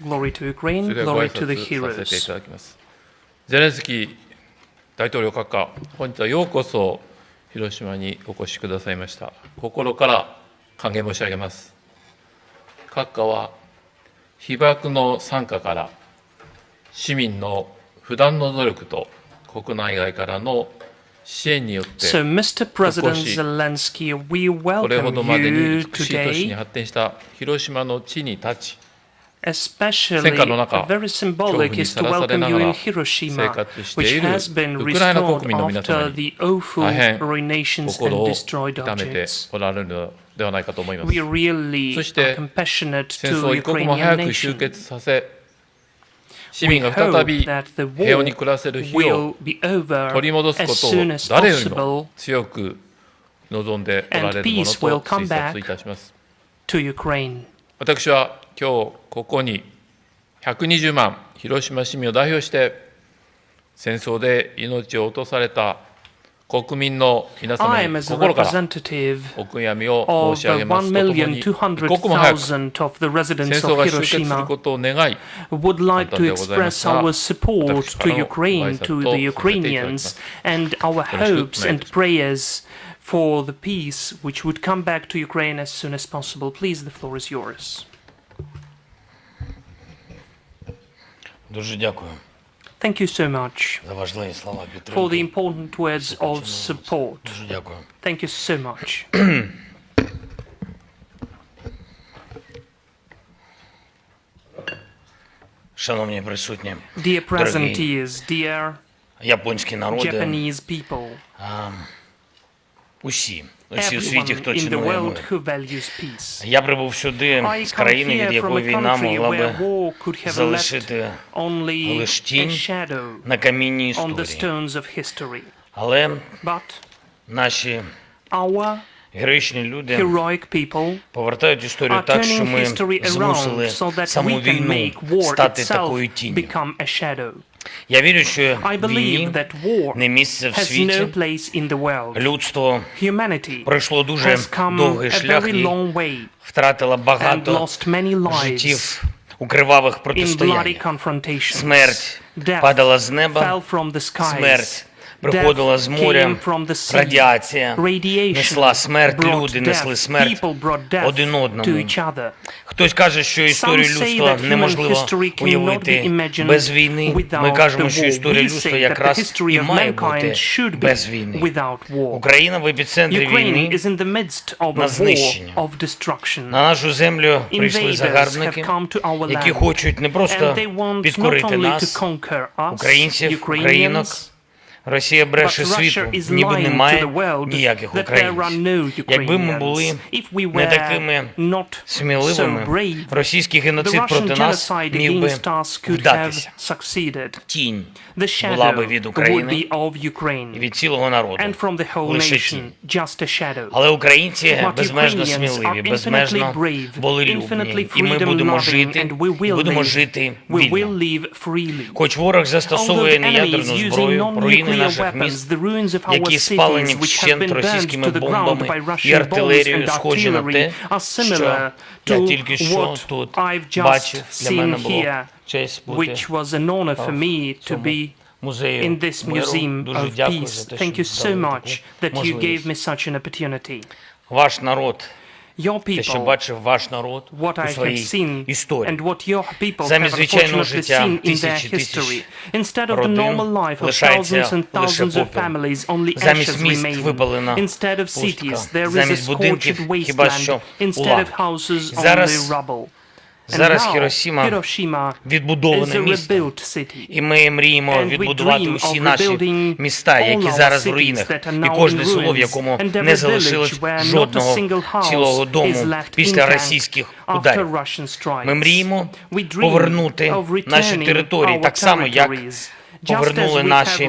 Glory to Ukraine, glory to the heroes. ゼレンスキー大統領閣下、本日はようこそ広島にお越しくださいました。心から歓迎申し上げます。閣下は被爆の惨禍から市民の不断の努力と国内外からの支援によって、So, Mr. President Zelensky, we これほ welcome どまでに you 美しい都市に today. 発展した広島の地に立ち、 Especially, 戦火の中、 very 恐怖 symbolic に is さ to らされ welcome な you が in ら生 Hiroshima, 活して which いる has been ウクライナ restored 国民の皆様 after に the awful 大変 ruinations 心 and を destroyed 痛めて objects. おられるのではないかと思います。 We really そして are compassionate 戦争 to を一刻も早 Ukrainian く終 nation. 結させ、市 We 民が再 hope び that the 平和に war 暮らせる日を will be over 取り戻すこ as とを soon as 誰よりも possible 強く望んでおられ and るもの peace と will come 推察いたします。 to Ukraine. 私は今日ここに120万広島市民を代表して戦争で命を落とされた国民の皆様 I に am as a 心から representative お悔やみを of 申し the 上げますとともに、一刻も早く戦 1,200,000 of the residents 争 of が終結する Hiroshima ことを願い、 would like 簡単 to でございます express が、 our support 私から to のご挨 Ukraine, 拶 to と the させていただきます Ukrainians, and our よろしく hopes お願いい and たします。 prayers for the peace which would come back to Ukraine as soon as possible. Please, the floor is yours. Дуже дякую Thank you so much за важливі слова for the підтримки. important words of support. Дуже дякую. Thank you so much. Шановні присутні, Dear presentees, dear японські народи, Japanese people, усі у світі, everyone хто in the цінує world мир. who values peace. Я прибув сюди I з come країни, here від from якої a війна country могла where би war could have left залишити only лиш a тінь shadow на камінні on the історії. stones of history. Але But наші our героїчні люди heroic people повертають історію are так, що turning ми history змусили around so that саму we can війну make war стати itself такою тінню. become a shadow. Я вірю, що I believe війні that war не місце в has світі. no place in the world. Людство Humanity пройшло дуже has come довгий a шлях very і long way втратила and багато lost many lives життів у кривавих in bloody протистояннях. confrontations. Смерть Death падала з неба, fell from the skies. смерть приходила з Death моря, came from the sea. радіація Radiation несла смерть, brought люди death. несли смерть People brought death один to одному. each other. Хтось каже, що історію Some say людства that human неможливо history cannot be уявити imagined без війни. Ми without кажемо, the що war. історія We людства say that the якраз history і of має бути mankind should без be війни. without war. Україна в епіцентрі Ukraine війни. is in the midst of на a war знищення. of destruction. На нашу землю прийшли Invaders загарбники, have come to our які land, хочуть не and просто they want not підкорити only to нас, conquer us, українців, українок. Ukrainians, Росія бреше but світу, Russia is ніби lying to немає the world ніяких that there are українців. no Якби ми Ukrainians. були If we не were такими not so сміливими, brave, російський the геноцид Russian проти нас genocide міг би against us could have вдатися. succeeded. Тінь The була би shadow від would України be of і Ukraine, від цілого народу. and from the whole Лише nation, тінь. just a shadow. Але українці But безмежно Ukrainians сміливі, are безмежно infinitely brave, волелюбні. infinitely І ми будемо freedom-loving, жити, and we і will будемо live. жити We will вільно. live freely. Хоч ворог Although застосовує the enemy is неядерну using зброю, руїни non-nuclear наших weapons, міст, the ruins of our які спалені cities, which have вщент been burned російськими to the ground бомбами by і Russian bombs артилерією, and схожі на artillery, те, are що similar я to тільки що what тут I've just бачив. Для мене seen було here, честь бути which was an honor for me to be музею in this миру. museum Дуже of дякую peace. за те, Thank you що so дали much таку that you gave me можливість. such an opportunity. Ваш народ, Your те, що people, бачив ваш народ what у I have своїй seen, історії. and what your people have Замість звичайного unfortunately життя seen in their тисячі history. Instead of the родин normal life of лишається thousands and лише thousands of попіл. families, only Замість ashes міст remain. випалена Instead of пустка. cities, there is a Замість будинків scorched хіба wasteland. що Instead of уламки. houses, only Зараз rubble. And Зараз now, Хіросіма Hiroshima is відбудоване a місто. rebuilt city. І ми мріємо And we відбудувати dream усі of наші rebuilding міста, all які our зараз в cities руїнах, that are і now кожне in село, в ruins, якому and every не village залишилось where not a жодного single house цілого is дому left після intact російських after ударів. Russian strikes. Ми мріємо We dream повернути of наші returning території our так само, як territories, повернули наші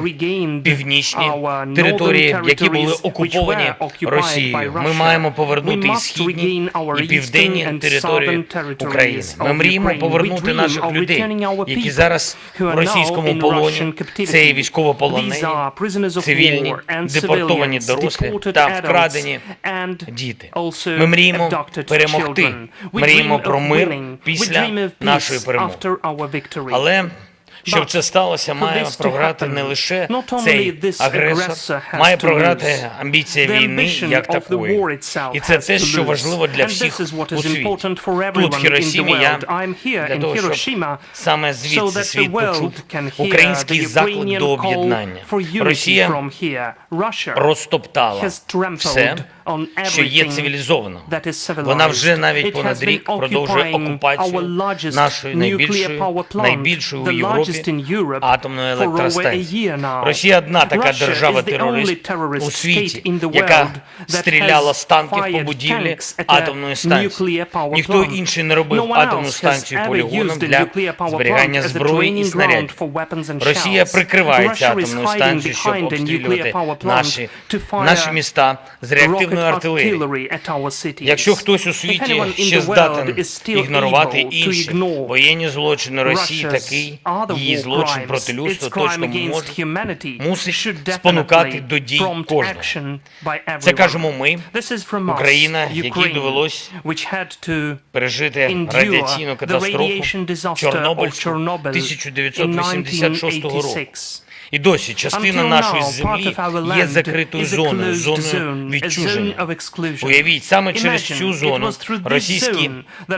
північні території, які були окуповані Росією. Ми маємо повернути і східні, і південні території України. Ми мріємо повернути наших людей, які зараз у російському полоні. Це і військовополонені, цивільні, депортовані дорослі та вкрадені діти. Ми мріємо перемогти. Мріємо про мир після нашої перемоги. Але щоб це сталося, має програти не лише цей агресор, має програти амбіція війни як такої. І це те, що важливо для всіх у світі. Тут, в Хіросімі, я для того, щоб саме звідси світ почув український заклик до об'єднання. Росія розтоптала все, що є цивілізовано. Вона вже навіть понад рік продовжує окупацію нашої найбільшої у Європі атомної електростанції. Росія одна така держава-терорист у світі, яка стріляла з танків по будівлі атомної станції. Ніхто інший не робив атомну станцію полігоном для зберігання зброї і снарядів. Росія прикривається атомною станцією, щоб обстрілювати наші міста з реактивної артилерії. Якщо хтось у світі ще здатен ігнорувати інші воєнні злочини Росії, такий її злочин проти людства точно мусить спонукати до дій кожного. Це кажемо ми, Україна, якій довелось пережити радіаційну катастрофу Чорнобильську 1986 року. І досі частина нашої землі є закритою зоною відчуження. Уявіть, саме через цю зону російські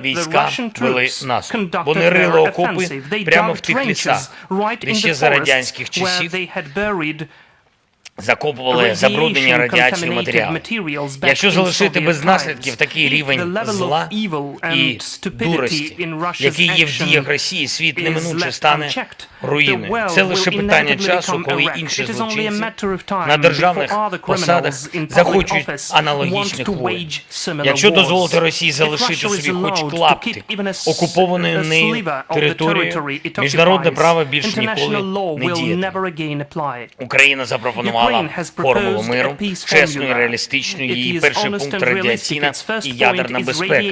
війська вели наступ. Вони рили окопи прямо в тих лісах, де ще за радянських часів закопували забруднені радіацією матеріали. Якщо залишити без наслідків такий рівень зла і дурості, який є в діях Росії, світ неминуче стане руїною. Це лише питання часу, коли інші злочинці на державних посадах захочуть аналогічних воєн. Якщо дозволити Росії залишити собі хоч клаптик окупованої нею території, міжнародне право більше ніколи не діятиме. Україна запропонувала формулу миру, чесну і реалістичну. Її перший пункт – радіаційна і ядерна безпека.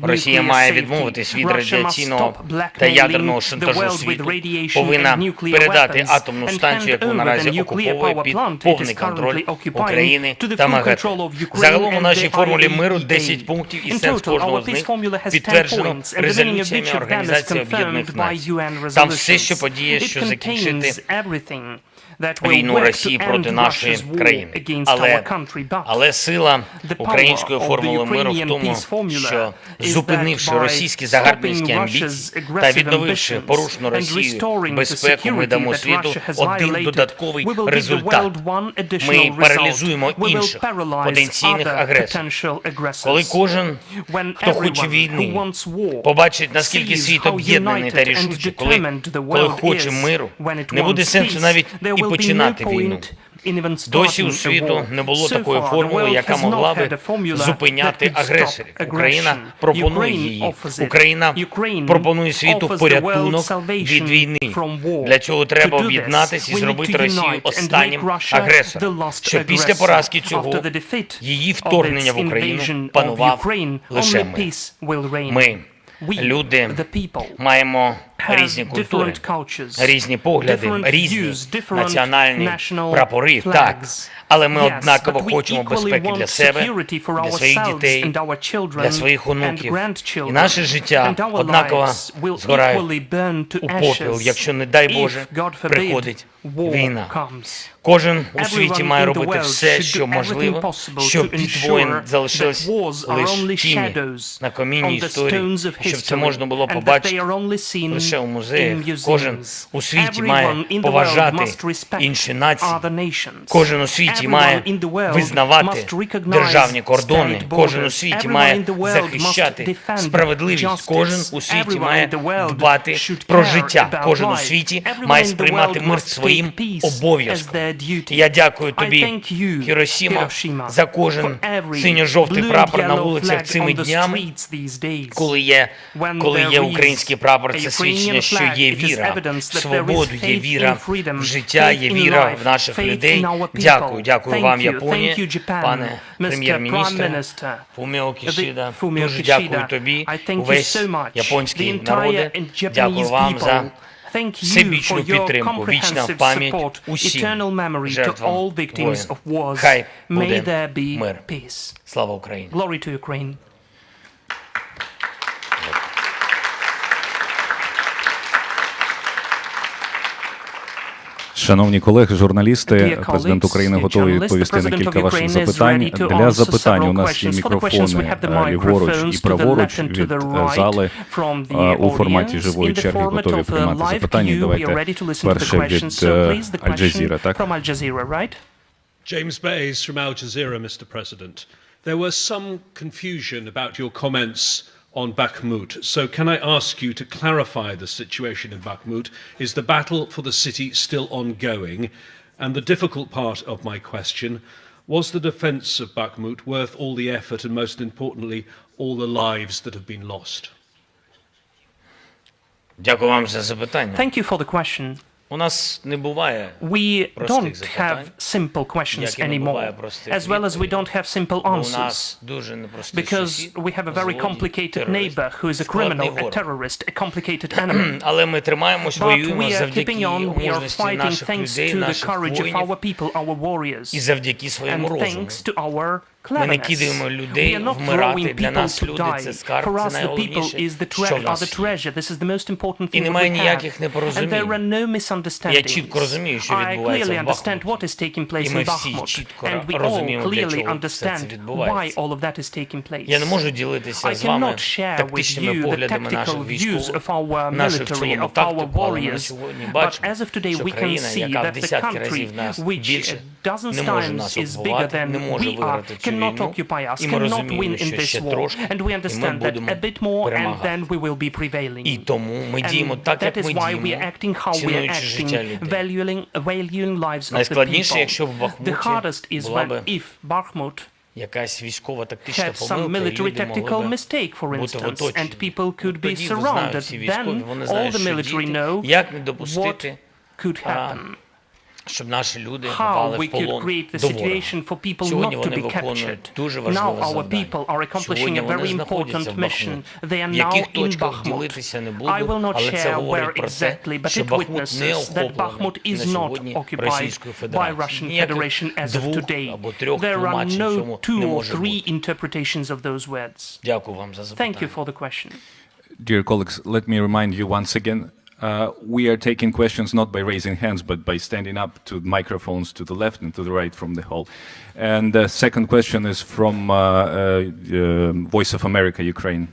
Росія має відмовитись від радіаційного та ядерного шантажу світу, повинна передати атомну станцію, яку наразі окуповує, під повний контроль України та МАГАТЕ. Загалом у нашій формулі миру 10 пунктів, і сенс кожного з них підтверджено резолюціями Організації Об'єднаних Націй. Там все, що подіє, що закінчити війну Росії проти нашої країни. Але сила української формули миру в тому, що зупинивши російські загарбницькі амбіції та відновивши порушену Росією безпеку, ми дамо світу один додатковий результат. Ми паралізуємо інших потенційних агресорів. Коли кожен, хто хоче війни, побачить, наскільки світ об'єднаний та рішучий, коли хоче миру, не буде сенсу навіть і починати війну. Досі у світу не було такої формули, яка могла би зупиняти агресорів. Україна пропонує її. Україна пропонує світу порятунок від війни. Для цього треба об'єднатися і зробити Росію останнім агресором, щоб після поразки цього її вторгнення в Україну панував лише мир. Ми, люди, маємо різні культури, різні погляди, різні національні прапори, так. Але ми однаково хочемо безпеки для себе, для своїх дітей, для своїх онуків. І наше життя однаково згорає у попіл, якщо, не дай Боже, приходить війна. Кожен у світі має робити все, що можливо, щоб від воїн залишились лише тіні на камінні історії, щоб це можна було побачити лише у музеях. Кожен у світі має поважати інші нації. Кожен у світі має визнавати державні кордони. Кожен у світі має захищати справедливість. Кожен у світі має дбати про життя. Кожен у світі має сприймати мир своїм обов'язком. Я дякую тобі, Хіросіма, за кожен синьо-жовтий прапор на вулицях цими днями, коли є український прапор. Це свідчить свідчення, що є віра в свободу, є віра в життя, є віра в наших людей. Дякую вам, Японія, пане прем'єр-міністр Фуміо Кішіда. Дуже дякую тобі, увесь японський народе. Дякую вам за всебічну підтримку, вічна пам'ять усім жертвам воїн. Хай буде мир. Слава Україні! Glory to Ukraine. Шановні колеги, журналісти, президент України готовий відповісти на кілька ваших запитань. Для запитань у нас є мікрофони ліворуч і праворуч від зали. У форматі живої черги готові приймати запитання. Давайте перше від Аль-Джазіра, так? James Bays from Al Jazeera, Mr. President. There was some confusion about your comments on Bakhmut. So can I ask you to clarify the situation in Bakhmut? Is the battle for the city still ongoing? And the difficult part of my question, was the defense of Bakhmut worth all the effort and most importantly, all the lives that have been lost? Дякую вам за запитання. Thank you for the question. У нас не буває We простих don't have запитань, simple questions як і не буває anymore, простих as well as we відповідей. don't have simple У answers. нас дуже непростий Because сусід, we have a very злодій, complicated терорист, neighbor who is a складний criminal, a ворог. terrorist, a complicated enemy. Але ми тримаємось, But воюємо we are завдяки keeping on, we are мужності fighting наших thanks людей, to the наших courage of воїнів our people, our warriors, і завдяки своєму and розуму. thanks to our Ми не cleverness. кидаємо We людей are not вмирати. throwing Для people нас to люди – це die. скарб, For це us, the people найголовніше, is the що в are нас the є. treasure. This is the most important І thing that немає we have. ніяких And непорозумінь. there are no Я misunderstandings. чітко розумію, що I відбувається clearly в understand Бахмуті. what is taking place І ми in всі Bakhmut. чітко And we all розуміємо, для clearly чого все це understand why відбувається. all of that is taking place. Я не можу ділитися I з вами cannot share with тактичними you the поглядами наших tactical views of військових, our наших military, цілому of our тактику, але ми на warriors. сьогодні But бачимо, as of today, що we can країна, see яка в that the десятки country, разів нас which більше, dozens не може times нас is bigger окупувати, than не може we are, виграти цю cannot війну. occupy us, І ми cannot win розуміємо, in що this ще war. трошки, And we і ми understand that будемо a bit more, and перемагати. then we will be prevailing. І тому ми діємо And так, that як is ми why we are діємо, acting how we are цінуючи життя acting, людей. valuing lives of the Найскладніше, people. якщо в Бахмуті The hardest is була when би if Bakhmut якась військово-тактична had some помилка, і military люди tactical могли би mistake, for бути instance, and оточені. people could be Тоді знають surrounded. всі військові, Then вони all знають, the що military діяти, know як не what допустити, could happen. щоб наші люди How попали we в could полон create the до ворога. situation for people Сьогодні not to вони be виконують captured. дуже Now важливе our завдання. people are accomplishing Сьогодні a вони very знаходяться important в mission. Бахмуті. They are В now яких in точках Bakhmut. ділитися не I буду, will not але це share where говорить про те, exactly, but що it Бахмут не witnesses that Bakhmut охоплений is на not сьогодні occupied Російською by Федерацією. Russian Ніяких Federation as of двох today. або трьох There are тлумачень no цьому two не or може three бути. interpretations of those words. Дякую вам за запитання. Thank you for the question. Dear colleagues, let me remind you once again, we are taking questions not by raising hands, but by standing up to microphones to the left and to the right from the hall. And the second question is from Voice of America, Ukraine.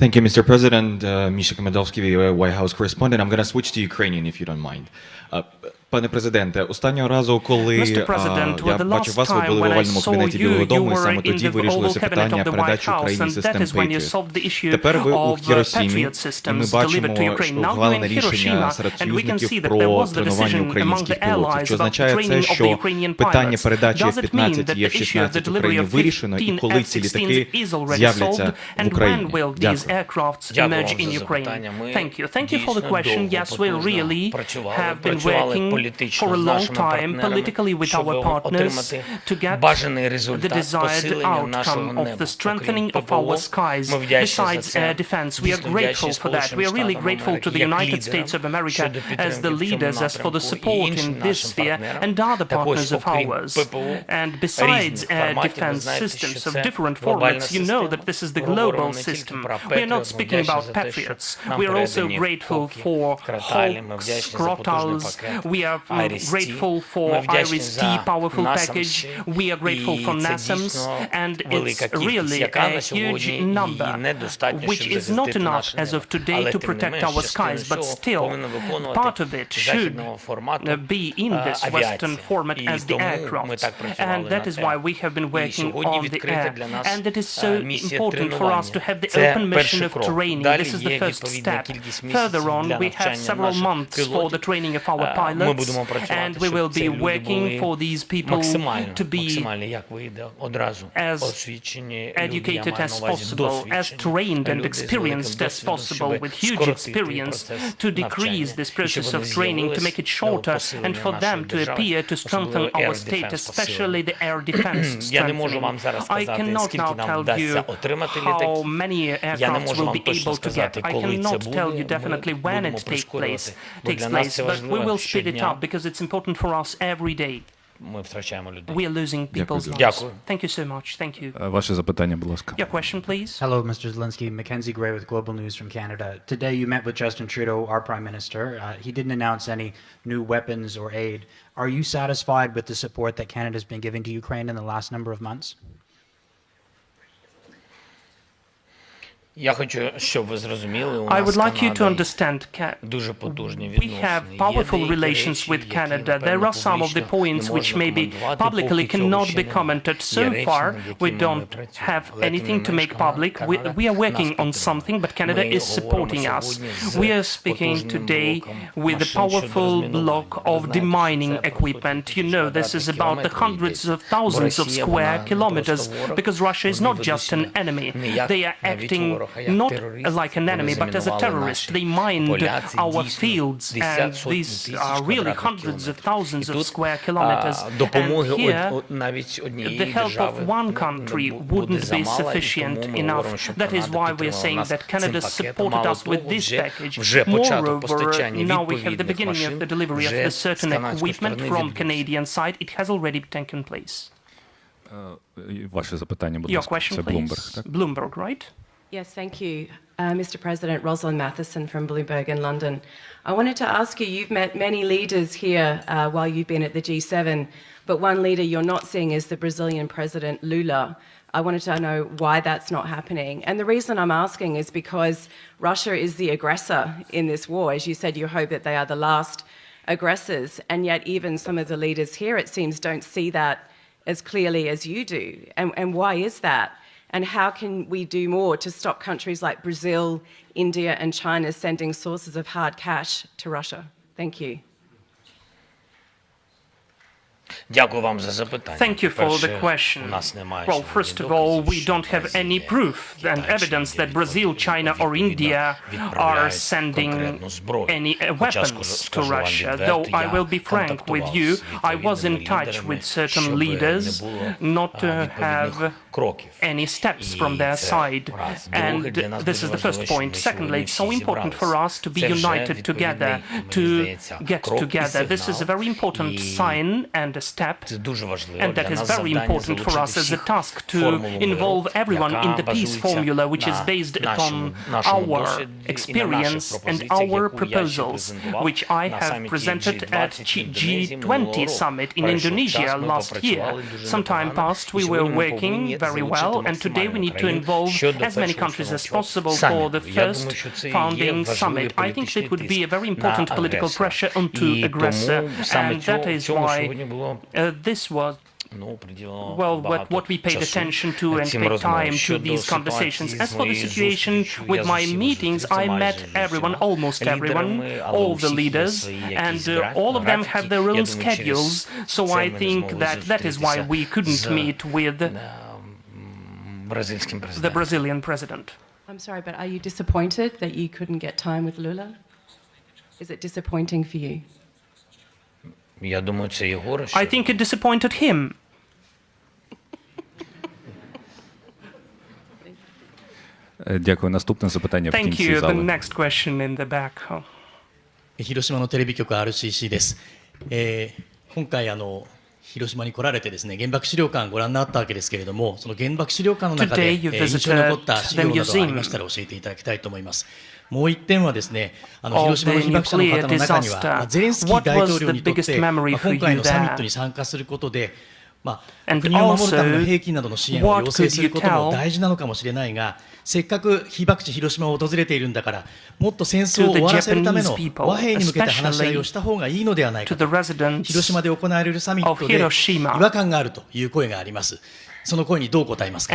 Thank you, Mr. President. Misha Komendowski, White House correspondent. I'm going to switch to Ukrainian, if you don't mind. Пане президенте, останнього разу, коли я бачив вас, ви були в овальному кабінеті Білого Дому, і саме тоді вирішилося питання передачі Україні систем Patriot. Тепер ви у Хіросімі, і ми бачимо, що ухвалене рішення серед союзників про тренування українських пілотів. Чи означає це, що питання передачі F-15 і F-16 Україні вирішено, і коли ці літаки з'являться в Україні? Дякую. Thank you for the question. Yes, we really have been working for a long time politically with our partners to get the desired outcome of the strengthening of our skies. Besides air defense, we are grateful for that. We are really grateful to the United States of America as the leaders, as for the support in this sphere, and other partners of ours. And besides air defense systems of different formats, you know that this is the global system. We are not speaking about Patriots. We are also grateful for Hawks, Crotals. We are grateful for Iris-T powerful package. We are grateful for NASAMS, and it's really a huge number, which is not enough as of today to protect our skies, but still part of it should be in this Western format as the aircraft, and that is why we have been working on the air, and it is so important for us to have the open mission of training. This is the first step. Further on, we have several months for the training of our pilots. and we will be working for these people to be as educated as possible, as trained and experienced as possible, with huge experience, to decrease this process of training, to make it shorter, and for them to appear to strengthen our state, especially the air defense strengthening. I cannot now tell you how many aircrafts will be able to get. I cannot tell you definitely when it takes place, but we will speed it up because it's important for us every day. We are losing people's lives. Thank you so much. Thank you. Ваше запитання, будь ласка. Your question, please. Hello, Mr. Zelensky. Mackenzie Gray with Global News from Canada. Today you met with Justin Trudeau, our Prime Minister. He didn't announce any new weapons or aid. Are you satisfied with the support that Canada's been giving to Ukraine in the last number of months? I would like you to understand, we have powerful relations with Canada. There are some of the points which maybe publicly cannot be commented. So far, we don't have anything to make public. We are working on something, but Canada is supporting us. We are speaking today with a powerful block of demining equipment. You know, this is about the hundreds of thousands of square kilometers, because Russia is not just an enemy. They are acting not like an enemy, but as a terrorist. They mined our fields, and these are really hundreds of thousands of square kilometers. And here, the help of one country wouldn't be sufficient enough. That is why we are saying that Canada supported us with this package. Moreover, now we have the beginning of the delivery of the certain equipment from Canadian side. It has already taken place. Ваше запитання, будь Your ласка. question, Це please. Bloomberg, так? Bloomberg, right? Yes, thank you. Mr. President, Rosalind Matheson from Bloomberg in London. I wanted to ask you, you've met many leaders here while you've been at the G7, but one leader you're not seeing is the Brazilian President Lula. I wanted to know why that's not happening. And the reason I'm asking is because Russia is the aggressor in this war. As you said, you hope that they are the last aggressors, and yet even some of the leaders here, it seems, don't see that as clearly as you do. And why is that? And how can we do more to stop countries like Brazil, India and China sending sources of hard cash to Russia? Thank you. Thank you for the question. Well, first of all, we don't have any proof and evidence that Brazil, China or India are sending any weapons to Russia. Though I will be frank with you, I was in touch with certain leaders not to have any steps from their side. And this is the first point. Secondly, it's so important for us to be united together, to get together. This is a very important sign and a step, and that is very important for us as a task to involve everyone in the peace formula, which is based upon our experience and our proposals, which I have presented at G20 summit in Indonesia last year. Some time past, we were working very well, and today we need to involve as many countries as possible for the first founding summit. I think it would be a very important political pressure onto aggressor, and that is why this was what we paid attention to and paid time to these conversations. As for the situation with my meetings, I met everyone, almost everyone, all the leaders, and all of them have their own schedules, so I think that is why we couldn't meet with the Brazilian president. I'm sorry, but are you disappointed that you couldn't get time with Lula? Is it disappointing for you? I think it disappointed him. Дякую. Наступне запитання в Thank кінці you. The зали. next question in the back. 広島のテレビ局 RCC です。今回広島に来られてですね、原爆資料館ご覧になったわけですけれども、その原爆資料館の中で印象に残った資料などありましたら教えていただきたいと思います。もう一点はですね、広島の被爆者の方の中には、ゼレンスキー大統領にとって今回のサミットに参加することで、国を守るための兵器などの支援を要請することも大事なのかもしれないが、せっかく被爆地広島を訪れているんだから、もっと戦争を終わらせるための和平に向けて話し合いをした方がいいのではないかと、広島で行われるサミットで違和感があるという声があります。その声にどう答えますか。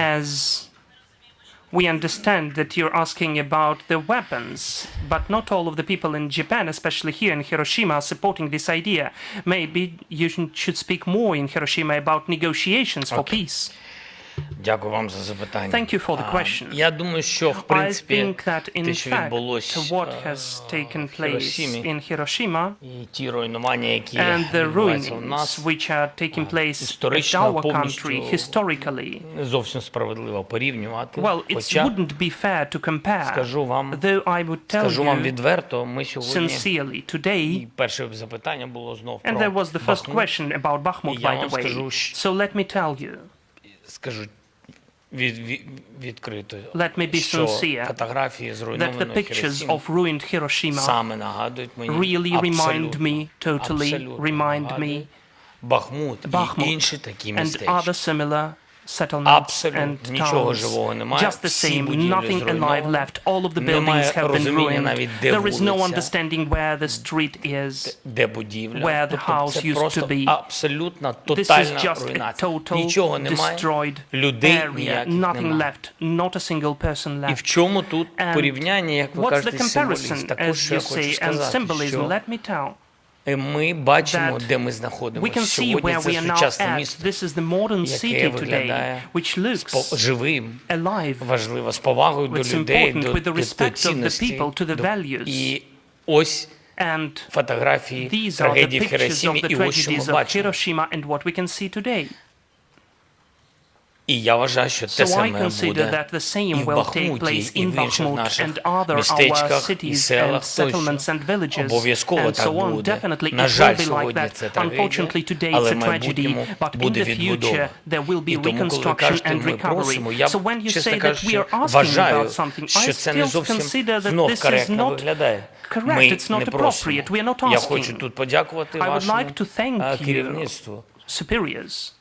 We understand that you're asking about the weapons, but not all of the people in Japan, especially here in Hiroshima, are supporting this idea. Maybe you should speak more in Hiroshima about negotiations for peace. Дякую вам за запитання. Thank you for the question. Я думаю, що в I принципі think that in те, що fact відбулося what has taken place in Hiroshima і ті руйнування, які and the відбуваються у ruins нас, which are taking place at історично our повністю country historically, не зовсім справедливо порівнювати. well, it Хоча, wouldn't be fair to compare, скажу вам though I would tell відверто, ми сьогодні, sincerely today, і перше запитання було знов and there was the first Бахмут. question about Bakhmut, І я by вам the way. скажу, So let me tell you, скажу відкрито, let me be що sincere, фотографії that the зруйнованої pictures Хіросіми of ruined Hiroshima саме нагадують мені really remind абсолютно, me, totally абсолютно remind нагадують me Бахмут і Bakhmut інші такі and містечка. other similar settlements and Абсолютно нічого towns. живого немає. Just the Всі same, будівлі nothing alive зруйновані. left. All of the Немає buildings have been розуміння ruined. навіть, де There is no вулиця, understanding where the street is. де будівля. where the Тобто house це used просто to be. абсолютна, This is тотальна just a руйнація. total Нічого немає, destroyed людей area. ніяких Nothing немає. left. Not a single person І в left. чому тут And порівняння, як ви what's the кажете, символізм? comparison, Також, as що you я хочу say, and сказати, symbolism? що Let me tell. ми бачимо, that де ми We знаходимося. can see Сьогодні where це we are now сучасне at. місто, This is the modern яке city today, виглядає which looks живим, alive. важливо, з повагою до It's людей, important with the до respect of the цінностей. people, to the values. І ось And фотографії these are the трагедії в pictures of Хіросімі, the і ось що tragedies ми of бачимо. Hiroshima and what we can see today. І я вважаю, що те So I саме consider буде that the і same в will take Бахмуті, place і in в інших Bakhmut наших and other our містечках і cities and селах settlements тощо. and villages Обов'язково and так so on. буде. Definitely На it жаль, will be like сьогодні це that. трагедія, Unfortunately today але it's в a tragedy, майбутньому but in буде the відбудова. future there will be І тому, коли ви reconstruction кажете, and ми recovery. просимо, я, So when you чесно say that we кажучи, are asking вважаю, about something, I що це не still зовсім consider that знов this is коректно not виглядає. correct. Ми It's not не appropriate. просимо. We are not Я asking. хочу тут подякувати I would вашому like to thank you, керівництву. superiors.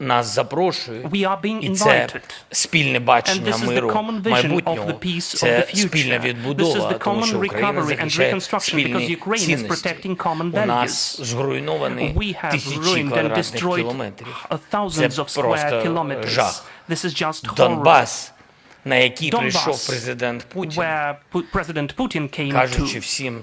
Нас запрошують, We are being і це invited. спільне And бачення this is the миру common vision of майбутнього, the peace of це the спільна future. This is відбудова, the тому що common Україна recovery and захищає reconstruction because спільні Ukraine is цінності. protecting common У нас values. зруйновані We have тисячі ruined and квадратних destroyed кілометрів. thousands Це of square просто kilometers. жах. This is just horror. Донбас, на який Donbass, прийшов президент Путін, where President Putin came кажучи to, всім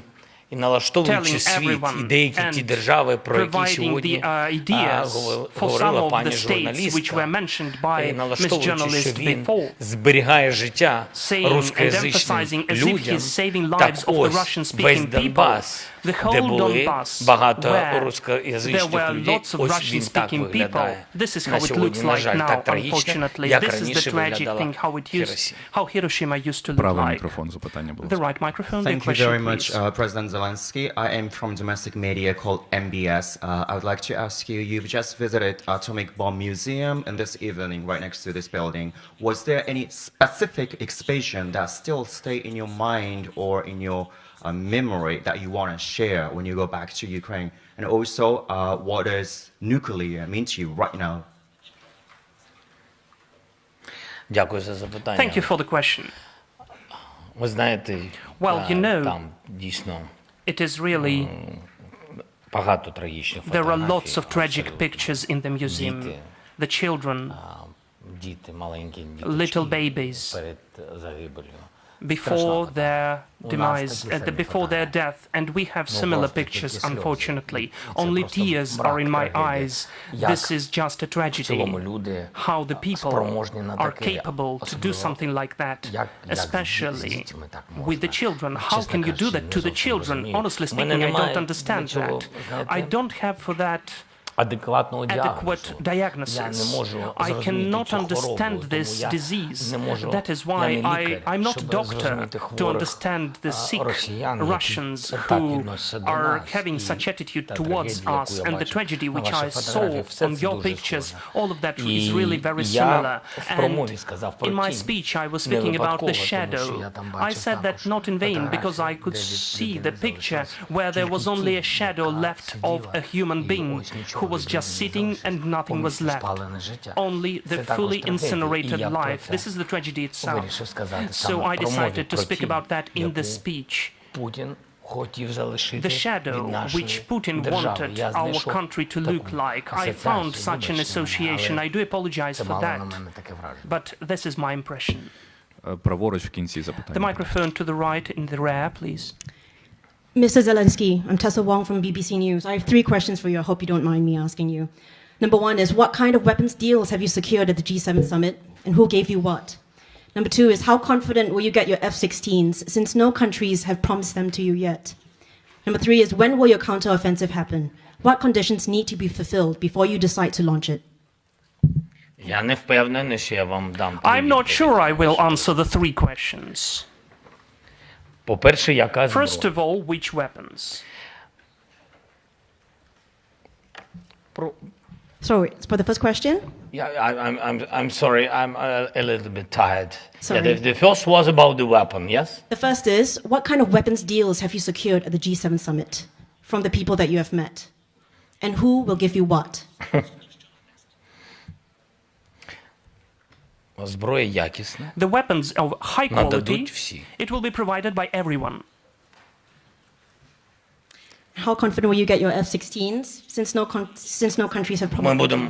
і налаштовуючи telling світ, і everyone деякі ті and держави, про які providing сьогодні the ideas for some говорила of пані the states which журналістка, were mentioned by і Ms. налаштовуючи, що Journalist він before, зберігає життя saying and рускоязичним emphasizing as if людям, he's saving так lives of the ось Russian-speaking весь people. Донбас, The де whole були Donbass, багато where there рускоязичних were людей, lots of ось він так Russian-speaking people. виглядає. This is На how it сьогодні, looks на like жаль, now, так трагічно, unfortunately. як This is the раніше tragic виглядала thing, Хіросіма. how Hiroshima used to look Правий like. мікрофон, запитання, будь The ласка. right microphone, the Thank you question, very much, please. President Zelensky. I am from domestic media called MBS. I would like to ask you, you've just visited Atomic Bomb Museum and this evening right next to this building. Was there any specific exhibition that still stay in your mind or in your memory that you want to share when you go back to Ukraine? And also, what does nuclear mean to you right now? Дякую за запитання. Thank you for the question. Ви знаєте, Well, you know, там дійсно it is really, багато трагічних there are lots фотографій. of tragic абсолютно. pictures in the museum. Діти, The children, діти, маленькі little діточки babies, перед загибелью. before their У нас demise, такі самі before their фотографії. death, and we have similar просто pictures, тільки сльози. unfortunately. Це Only просто tears брак are in my трагедії. eyes. Як This is just a в цілому tragedy. люди How the people спроможні на are таке, capable to do особливо something like that, як з especially дітьми так with the можна. children. How Чесно can you do кажучи, that не to the зовсім children? розумію. Honestly У мене speaking, I немає don't understand для цього, that. знаєте, I don't have for that адекватного adequate діагнозу. Я не diagnosis. можу I зрозуміти cannot цю understand хворобу, this тому я disease. не можу, That is я why не лікар, I'm not a щоб doctor зрозуміти to хворих understand the sick росіян, які Russians так who відносяться до are нас. having І such attitude та towards трагедія, us, яку я and the бачу tragedy на which I ваших фотографіях, saw все on це your дуже pictures, схоже. all of that is І really very я similar. в промові сказав про In my тінь. speech, I was Не speaking about the випадково, тому що shadow. я там I бачив said that також not in vain, because I фотографії, could де see людина the picture залишилась where there was тільки only a тінь, shadow яка left of сиділа, a human і being ось who нічого was від just неї не sitting залишилось. and nothing was Повністю left. спалене життя. Only Це the також fully трагедія, incinerated і я про life. це This is the tragedy itself. вирішив сказати So саме I в промові decided to про speak тінь, about that in the яку speech. Путін хотів залишити The shadow від нашої which Putin держави. wanted Я our знайшов country to таку look like. I асоціацію, found such an вибачте мене, association. але I do apologize це for мало на that. мене таке враження. But this is my impression. праворуч в кінці The запитання. microphone to the right in the rear, please. Mr. Zelensky, I'm Tessa Wong from BBC News. I have 3 questions for you. I hope you don't mind me asking you. Number 1 is, what kind of weapons deals have you secured at the G7 summit, and who gave you what? Number 2 is, how confident will you get your F-16s, since no countries have promised them to you yet? Number 3 is, when will your counteroffensive happen? What conditions need to be fulfilled before you decide to launch it? Я не впевнений, що я вам дам. I'm not sure I will answer the 3 questions. По-перше, яка зброя? First of all, which weapons? Sorry, for the first question? I'm sorry, I'm a little bit tired. Sorry. Yeah, the first was about the weapon, yes? The first is, what kind of weapons deals have you secured at the G7 summit from the people that you have met? And who will give you what? Зброя якісна. The weapons of high quality, Нададуть всі. it will be provided by everyone. How confident will you get your F-16s, since no countries have Ми promised?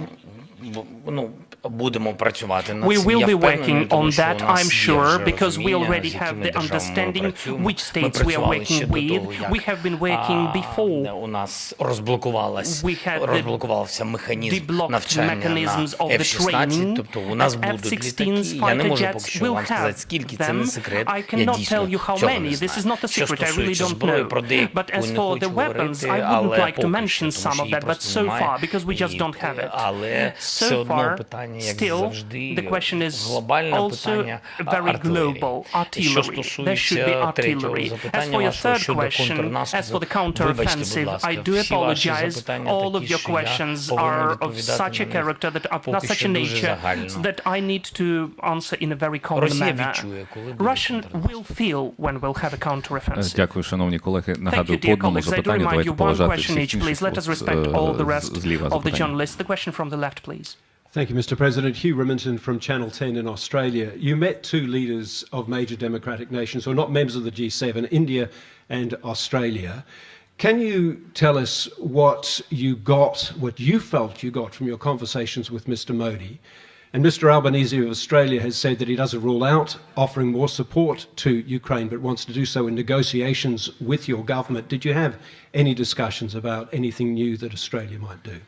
будемо працювати над We цим. will Я be впевнений, working тому on що у that, нас I'm є sure, вже because we розуміння, already з have якими the державами ми understanding працюємо. which Ми states we are працювали working ще до with. того, як, We have been working before. у нас розблокувався механізм Deblocked навчання mechanisms of на the F-16, training. тобто у нас As будуть F-16 літаки. Я не fighter можу jets поки що will вам сказати, have скільки, це them. не секрет. I Я cannot дійсно tell you how цього many. не This знаю. is not a Що secret. I really стосується don't зброї, know. про деяку But as не for хочу the weapons, говорити, I wouldn't але like to поки mention що, some тому що of її that, but просто so немає. far, because we just don't have it. Але все So одно far, питання, як still, завжди, the question is глобальне also питання very артилерії. global. Що Artillery. There should be стосується третього artillery. As запитання for your вашого third щодо question, as for контрнаступу, the вибачте, будь counteroffensive, ласка, I do всі ваші apologize. запитання All of такі, your що я questions повинен are of відповідати such a на них character that are not поки such a що дуже nature загально. that I need to answer in a very common Росія manner. відчує, коли буде Russian will feel when we'll have a counteroffensive. Дякую, шановні колеги. Thank Нагадую, you, по dear одному colleagues. I do запитанню. remind Давайте you one поважати question всіх each, please. інших. Let us respect all the rest Зліва of the запитання. journalists. The question from the left, please. Thank you, Mr. President. Hugh Remington from Channel 10 in Australia. You met 2 leaders of major democratic nations, or not members of the G7, India and Australia. Can you tell us what you felt you got from your conversations with Mr. Modi? And Mr. Albanese of Australia has said that he doesn't rule out offering more support to Ukraine, but wants to do so in negotiations with your government. Did you have any discussions about anything new that Australia might do?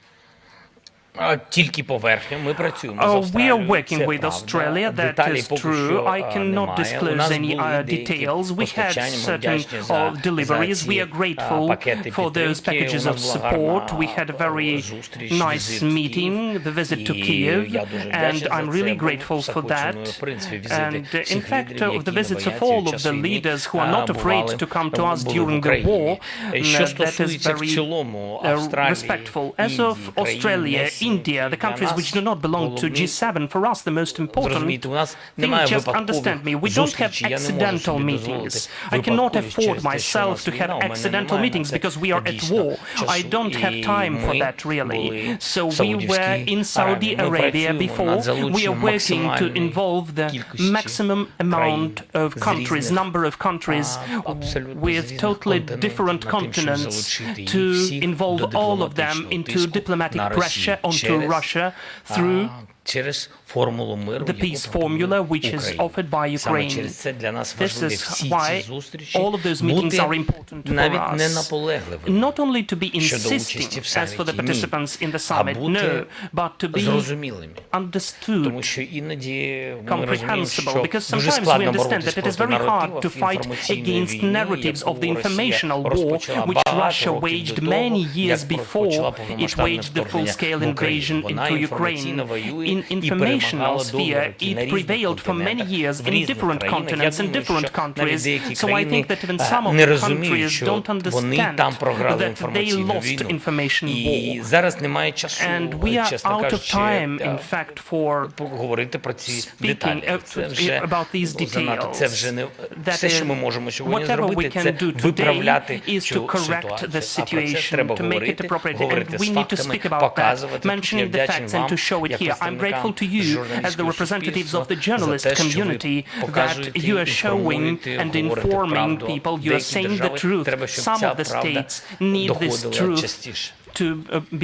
Тільки поверхню, ми працюємо з We Австралією, are working це with правда. Australia, that Деталі is поки true. що I cannot немає. У disclose нас any були деякі details. We had постачання, ми certain вдячні за deliveries. ці, We are grateful пакети for those підтримки. packages У of нас була support. гарна We had a very зустріч, nice візит в meeting, Київ. the visit to І Kyiv, я дуже and вдячний за I'm це, really бо grateful все for хочемо, that. в принципі, візити And in всіх fact, лідерів, of the які visits не of бояться all в of час the війни, leaders who are not afraid бували, to come to us були в during the Україні. war, Що that is стосується в very цілому Австралії, respectful. As Індії, of Australia, India, the countries which do not belong to G7, for us the most important зрозумійте, у нас thing, немає just випадкових understand me, we don't have зустрічей. Я не можу accidental собі meetings. дозволити I cannot випадковість afford через те, що у myself нас to війна, have у мене accidental немає meetings на це because we are at дійсно war. часу. I don't have І time for ми that really. були So в we Саудівській were in Saudi Аравії. Ми Arabia працюємо before. над We are залученням working to максимальної involve the кількості maximum amount of країн з countries, різних, number of countries абсолютно з with різних totally континентів different над тим, щоб continents залучити їх to всіх involve до all of them дипломатичного into тиску diplomatic на Росію pressure onto через, Russia through через формулу миру, the peace formula which is offered by Саме Ukraine. через це для нас This важливі is всі why ці зустрічі all of those meetings are important for навіть не us. наполегливими Not only to be щодо участі insisting в as for the саміті, ні, participants in the а summit, бути no, but to be зрозумілими. understood, Тому що іноді ми розуміємо, що comprehensible, because дуже sometimes we складно understand боротися that it is проти very hard to наративів fight інформаційної against війни, narratives of the яку informational Росія war розпочала which багато Russia років waged до того, many years як before розпочала it повномасштабне waged the вторгнення full-scale в Україну. invasion Вона into інформаційно Ukraine. воює In і informational перемагала довгі sphere, роки на it різних prevailed for many континентах, years в in різних different країнах. Я continents and думаю, different що навіть countries. деякі So I країни think that even some of не the розуміють, countries що don't вони understand там програли that they інформаційну lost війну. information І war. зараз немає часу, And we are чесно out of кажучи, time, in fact, for говорити про ці speaking деталі. Це вже about these занадто. Це вже не That все, що ми is, можемо сьогодні whatever we зробити, can це do today виправляти is to цю correct the ситуацію. А про це situation, треба to make it говорити, appropriate. And говорити we з need to фактами, speak about that, показувати. mentioning Я the вдячний facts and вам, to show it як here. I'm grateful to you, as the представникам representatives of the журналістського journalist суспільства, за те, що ви community, that показуєте, you are showing інформуєте, and говорите informing правду. people. You are Деякі saying the держави truth. треба, щоб Some ця of the правда states need this доходила truth частіше. to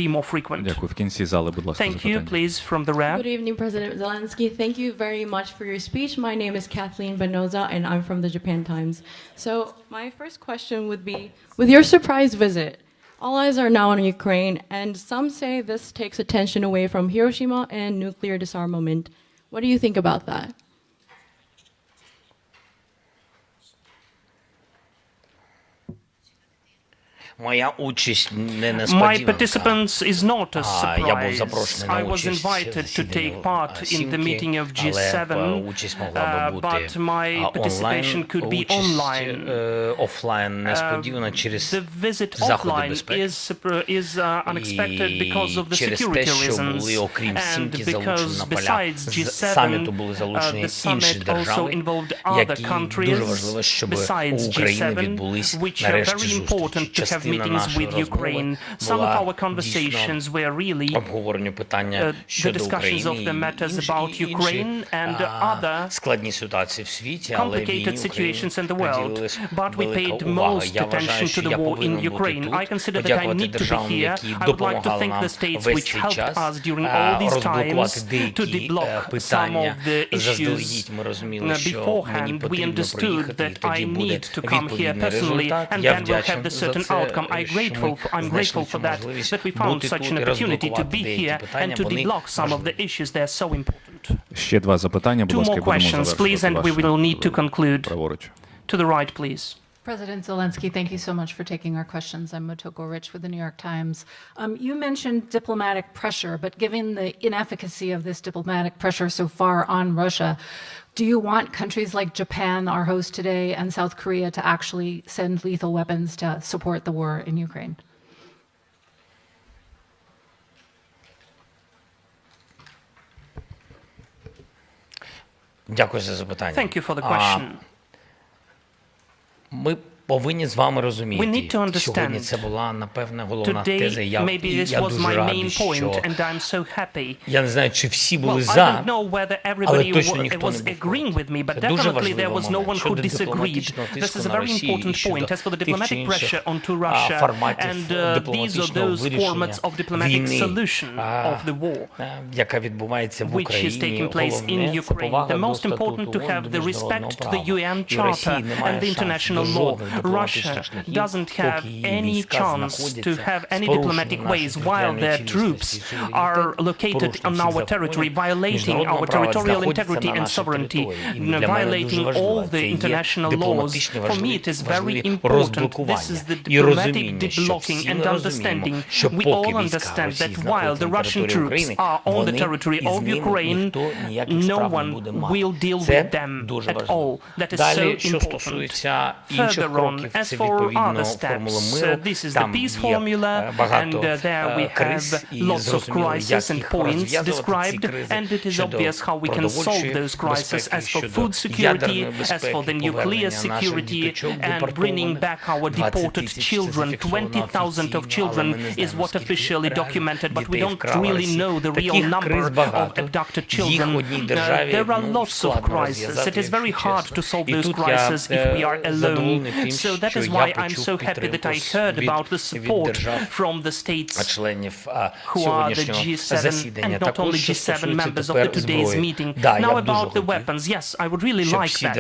be more frequent. Дякую. В кінці зали, будь ласка, Thank you, запитання. please, from the rear. Good evening, President Zelensky. Thank you very much for your speech. My name is Kathleen Benoza, and I'm from the Japan Times. So my first question would be, with your surprise visit, all eyes are now on Ukraine, and some say this takes attention away from Hiroshima and nuclear disarmament. What do you think about that? My participance is not a surprise. I was invited to take part in the meeting of G7, but my participation could be online. The visit offline is unexpected because of the security reasons, and because besides G7, the summit also involved other countries besides G7, which are very important to have meetings with Ukraine. Some of our conversations were really the discussions of the matters about Ukraine and other complicated situations in the world. But we paid most attention to the war in Ukraine. I consider that I need to be here. I would like to thank the states which helped us during all these times to deblock some of the issues. Beforehand, we understood that I need to come here personally, and then we'll have the certain outcome. I'm grateful for that we found such an opportunity to be here and to deblock some of the issues that are so important. Ще два запитання, будь Two ласка, more і будемо questions, please, завершувати and we will need to conclude. Праворуч. To the right, please. President Zelensky, thank you so much for taking our questions. I'm Motoko Rich with the New York Times. You mentioned diplomatic pressure, but given the inefficacy of this diplomatic pressure so far on Russia, do you want countries like Japan, our host today, and South Korea to actually send lethal weapons to support the war in Ukraine? Thank you for the question. We need to understand. Today, maybe this was my main point, and I'm so happy. Well, I don't know whether everybody was agreeing with me, but definitely there was no one who disagreed. This is a very important point. As for the diplomatic pressure onto Russia, and these are those formats of diplomatic solution of the war, which is taking place in Ukraine. The most important to have the respect to the UN Charter and the international law. Russia doesn't have any chance to have any diplomatic ways while their troops are located on our territory, violating our territorial integrity and sovereignty, violating all the international laws. For me, it is very important. This is the diplomatic deblocking and understanding. We all understand that while the Russian troops are on the territory of Ukraine, no one will deal with them at all. That is so important. Further on, as for other steps, this is the peace formula, and there we have lots of crises and points described, and it is obvious how we can solve those crises. As for food security, as for the nuclear security, and bringing back our deported children, 20,000 of children is what officially documented, but we don't really know the real number of abducted children. There are lots of crises. It is very hard to solve those crises if we are alone. So that is why I'm so happy that I heard about the support from the states who are the G7 and not only G7 members of the today's meeting. Now about the weapons, yes, I would really like that.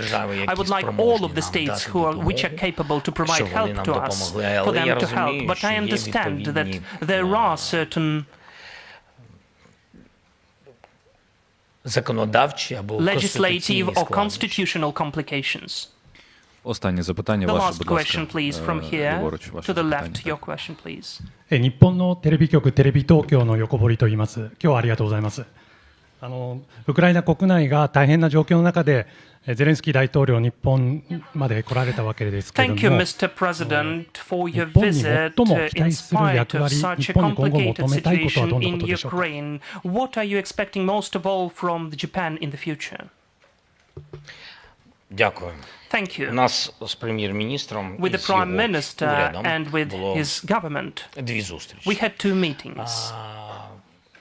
I would like all of the states which are capable to provide help to us, for them to help. But I understand that there are certain legislative or constitutional complications. Останнє запитання, The ваше, last будь ласка. question, please, from here Ліворуч, ваше to the запитання. left. Your question, please. 日本のテレビ局テレビ東京の横堀と言います。今日はありがとうございます。ウクライナ国内が大変な状況の中でゼレンスキー大統領日本まで来られたわけですけれども、 Thank you, Mr. President, for your visit in spite of such a complicated situation in Ukraine. What are you expecting most of all from Japan in the future? Thank you. With the Prime Minister and with his government, we had two meetings.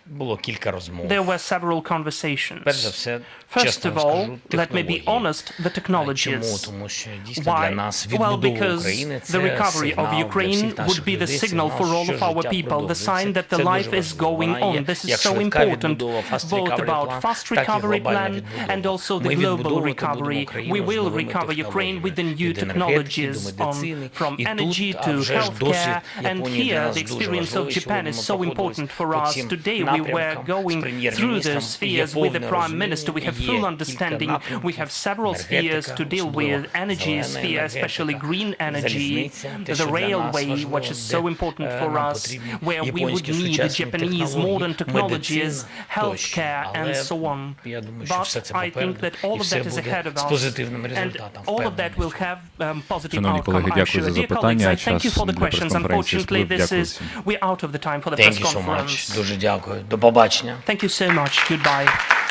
було кілька розмов. There were several conversations. Перш за все, First чесно of вам all, скажу, let me be технології. honest, the Чому? technologies. Тому що дійсно для Why? нас Well, відбудова because України the це recovery of сигнал для Ukraine всіх would наших be the людей, signal for all що of our життя people, the продовжується. sign that the Це life дуже is важливо. going Вона є on. This is як so швидка important, відбудова, fast both recovery about plan, fast так і recovery глобальна plan відбудова. and also the Ми global відбудовувати будемо recovery. Україну We з will новими recover Ukraine with the технологіями. new Від енергетики technologies до on, медицини. from І energy тут, а to вже ж досвід healthcare. And Японії для here, нас the дуже experience of важливий. Japan is so Сьогодні ми important for проходились us. по Today цим we were напрямкам going з through the прем'єр-міністром. Є spheres with the повне Prime Minister. We розуміння, have є full кілька understanding. напрямків. We have several spheres to deal with. Energy зелена sphere, especially енергетика, green energy, залізниця, те, the що для нас railway, важливо, which is so де, important for нам us, потрібні where we would японські need the сучасні Japanese технології, modern technologies, медицина тощо. healthcare, and Але so on. я думаю, що все But це I think попереду, that all і of все that is ahead буде of з us, позитивним and результатом. all of that впевнений. will have positive Шановні outcome, колеги, I'm дякую sure. за Dear colleagues, запитання. I thank you Час for the для questions. прес-конференції Unfortunately, сплив. this Дякую is всім. we're out of the time for the Thank press you so much. conference. Дуже дякую. До побачення. Thank you so much. Goodbye.